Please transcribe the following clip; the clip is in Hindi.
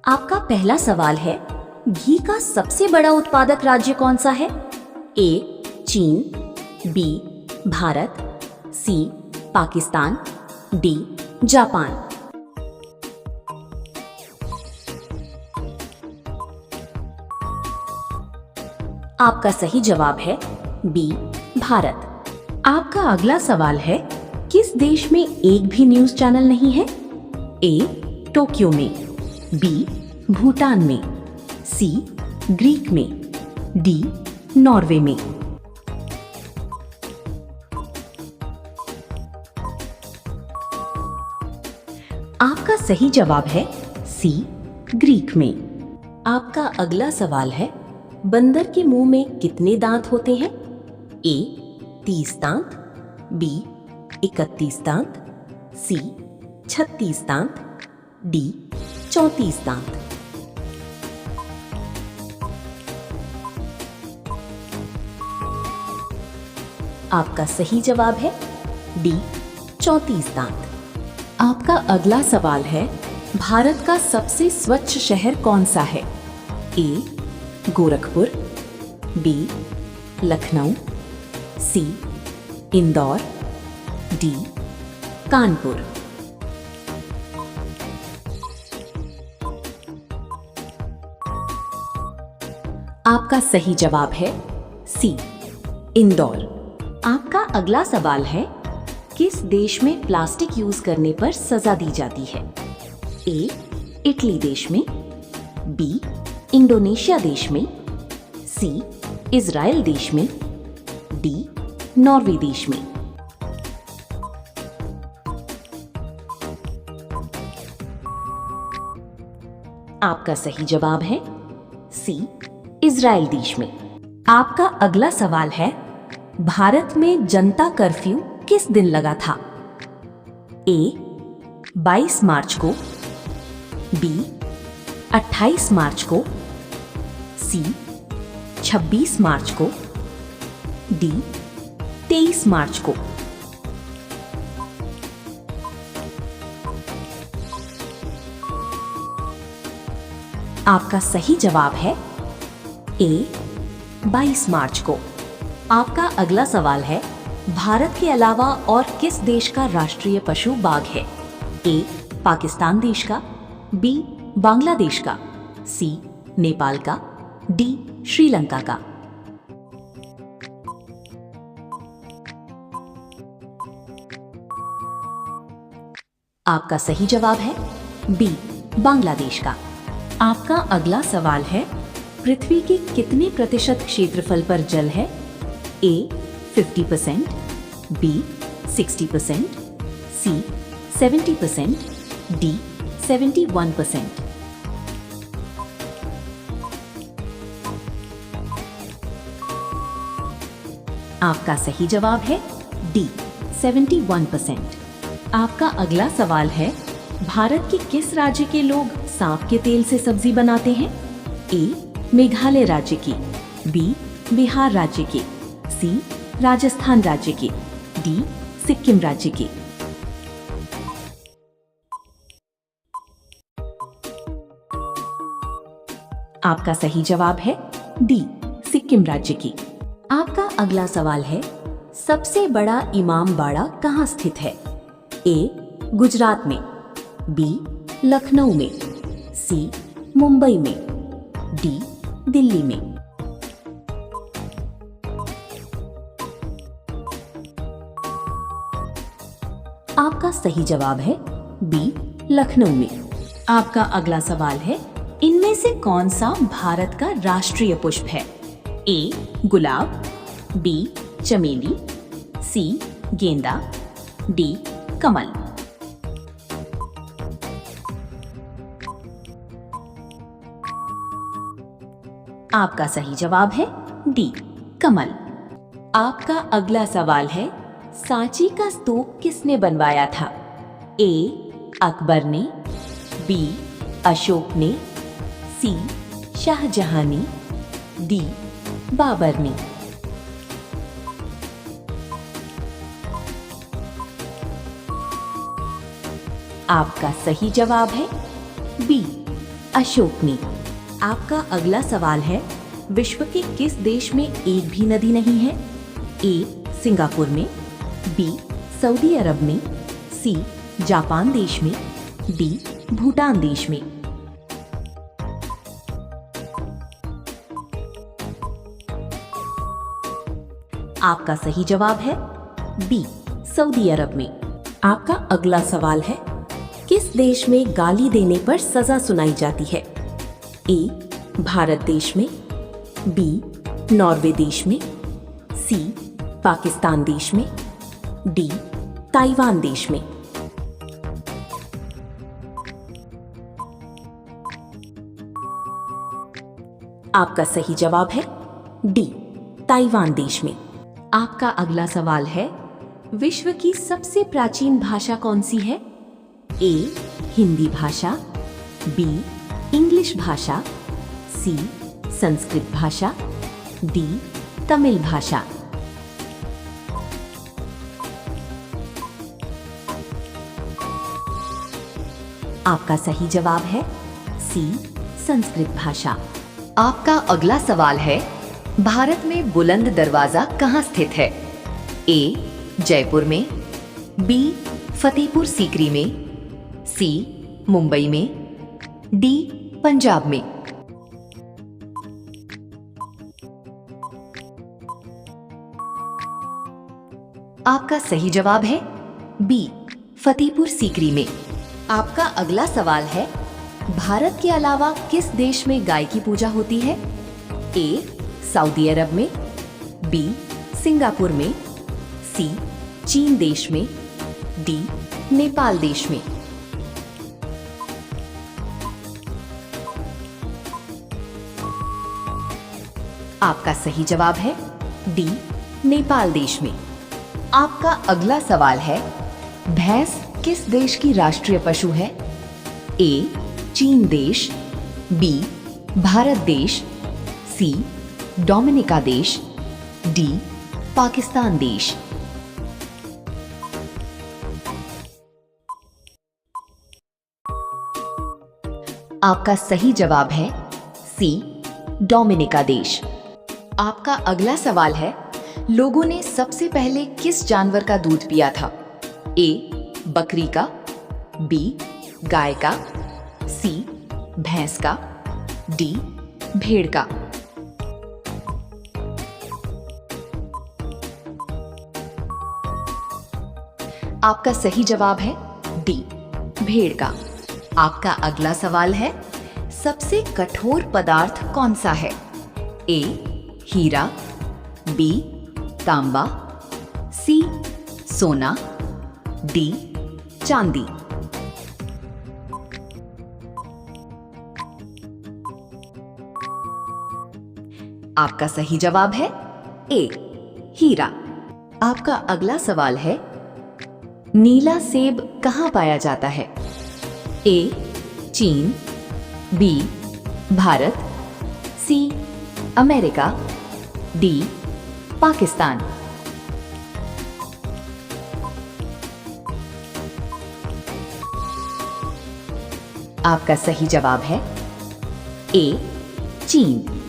आपका पहला सवाल है, घी का सबसे बड़ा उत्पादक राज्य कौन सा है? ए चीन, बी भारत, सी पाकिस्तान, डी जापान। आपका सही जवाब है बी भारत। आपका अगला सवाल है, किस देश में एक भी न्यूज चैनल नहीं है? ए टोक्यो में, बी भूटान में, सी ग्रीक में, डी नॉर्वे में। आपका सही जवाब है सी ग्रीक में। आपका अगला सवाल है, बंदर के मुंह में कितने दांत होते हैं? ए 30 दांत, बी 31 दांत, सी 36 दांत, डी 34 दांत। आपका सही जवाब है डी 34 दांत। आपका अगला सवाल है, भारत का सबसे स्वच्छ शहर कौन सा है? ए गोरखपुर, बी लखनऊ, सी इंदौर, डी कानपुर। आपका सही जवाब है सी इंदौर। आपका अगला सवाल है, किस देश में प्लास्टिक यूज करने पर सजा दी जाती है? ए इटली देश में, बी इंडोनेशिया देश में, सी इजराइल देश में, डी नॉर्वे देश में। आपका सही जवाब है सी इजराइल देश में। आपका अगला सवाल है, भारत में जनता कर्फ्यू किस दिन लगा था? ए 22 मार्च को, बी 28 मार्च को, सी 26 मार्च को, डी 23 मार्च को। आपका सही जवाब है ए 22 मार्च को। आपका अगला सवाल है, भारत के अलावा और किस देश का राष्ट्रीय पशु बाघ है? ए पाकिस्तान देश का, बी बांग्लादेश का, सी नेपाल का, डी श्रीलंका का। आपका सही जवाब है बी बांग्लादेश का। आपका अगला सवाल है, पृथ्वी के कितने प्रतिशत क्षेत्रफल पर जल है? ए 50%, बी 60%, सी 70%, डी 71%। आपका सही जवाब है डी 71%। आपका अगला सवाल है, भारत के किस राज्य के लोग सांप के तेल से सब्जी बनाते हैं? ए मेघालय राज्य की, बी बिहार राज्य की, सी राजस्थान राज्य की, डी सिक्किम राज्य की। आपका सही जवाब है डी सिक्किम राज्य की। आपका अगला सवाल है, सबसे बड़ा इमाम बाड़ा कहाँ स्थित है? ए गुजरात में, बी लखनऊ में, सी मुंबई में, डी दिल्ली में। आपका सही जवाब है बी लखनऊ में। आपका अगला सवाल है, इनमें से कौन सा भारत का राष्ट्रीय पुष्प है? ए गुलाब, बी चमेली, सी गेंदा, डी कमल। आपका सही जवाब है डी कमल। आपका अगला सवाल है, सांची का स्तूप किसने बनवाया था? ए अकबर ने, बी अशोक ने, सी शाहजहां ने, डी बाबर ने। आपका सही जवाब है बी अशोक ने। आपका अगला सवाल है, विश्व के किस देश में एक भी नदी नहीं है? ए सिंगापुर में, बी सऊदी अरब में, सी जापान देश में, डी भूटान देश में। आपका सही जवाब है बी सऊदी अरब में। आपका अगला सवाल है, किस देश में गाली देने पर सजा सुनाई जाती है? ए भारत देश में, बी नॉर्वे देश में, सी पाकिस्तान देश में, डी ताइवान देश में। आपका सही जवाब है डी ताइवान देश में। आपका अगला सवाल है, विश्व की सबसे प्राचीन भाषा कौन सी है? ए हिंदी भाषा, बी इंग्लिश भाषा, सी संस्कृत भाषा, डी तमिल भाषा। आपका सही जवाब है सी संस्कृत भाषा। आपका अगला सवाल है, भारत में बुलंद दरवाजा कहाँ स्थित है? ए जयपुर में, बी फतेहपुर सीकरी में, सी मुंबई में, डी पंजाब में। आपका सही जवाब है बी फतेहपुर सीकरी में। आपका अगला सवाल है, भारत के अलावा किस देश में गाय की पूजा होती है? ए सऊदी अरब में, बी सिंगापुर में, सी चीन देश में, डी नेपाल देश में। आपका सही जवाब है डी नेपाल देश में। आपका अगला सवाल है, भैंस किस देश की राष्ट्रीय पशु है? ए चीन देश, बी भारत देश, सी डोमिनिका देश, डी पाकिस्तान देश। आपका सही जवाब है सी डोमिनिका देश। आपका अगला सवाल है, लोगों ने सबसे पहले किस जानवर का दूध पिया था? ए बकरी का, बी गाय का, सी भैंस का, डी भेड़ का। आपका सही जवाब है डी भेड़ का। आपका अगला सवाल है, सबसे कठोर पदार्थ कौन सा है? ए हीरा, बी तांबा, सी सोना, डी चांदी। आपका सही जवाब है ए हीरा। आपका अगला सवाल है, नीला सेब कहाँ पाया जाता है? ए चीन, B Bharat, C America, D Pakistan. आपका सही जवाब है ए चीन।